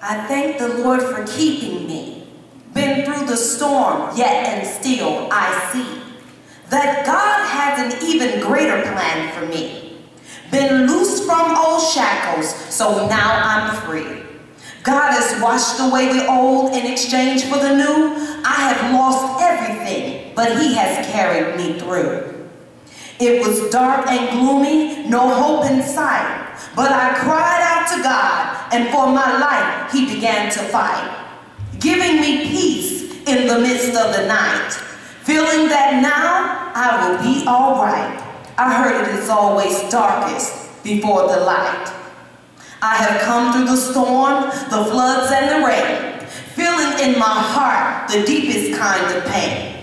I thank the Lord for keeping me. Been through the storm, yet and still I see that God has an even greater plan for me. Been loosed from old shackles, so now I'm free. God has washed away the old in exchange for the new. I have lost everything, but He has carried me through. It was dark and gloomy, no hope in sight, but I cried out to God, and for my life He began to fight, giving me peace in the midst of the night, feeling that now I will be all right. I heard it is always darkest before the light. I have come through the storm, the floods and the rain, feeling in my heart the deepest kind of pain,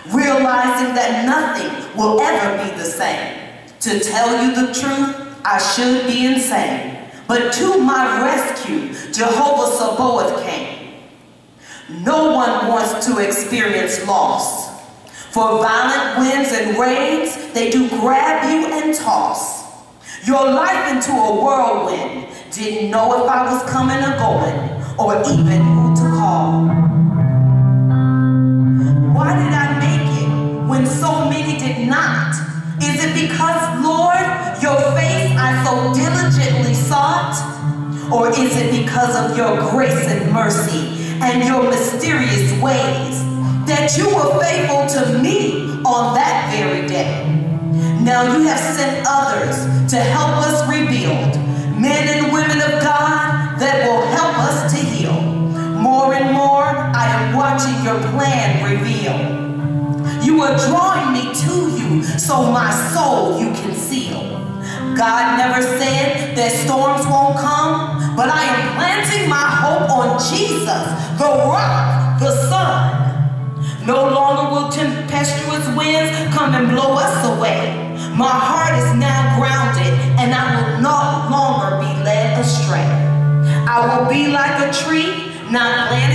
realizing that nothing will ever be the same. To tell you the truth, I should be insane, but to my rescue, Jehovah Sabaoth came. No one wants to experience loss. For violent winds and rains, they do grab you and toss your life into a whirlwind. Didn't know if I was coming or going, or even who to call. Why did I make it when so many did not? Is it because, Lord, your face I so diligently sought? Or is it because of your grace and mercy and your mysterious ways that you were faithful to me on that very day? Now you have sent others to help us rebuild, men and women of God that will help us to heal. More and more, I am watching your plan reveal. You are drawing me to you, so my soul you conceal. God never said that storms won't come, but I am planting my hope on Jesus, the rock, the sun. No longer will tempestuous winds come and blow us away. My heart is now grounded, and I will no longer be led astray. I will be like a tree, not planted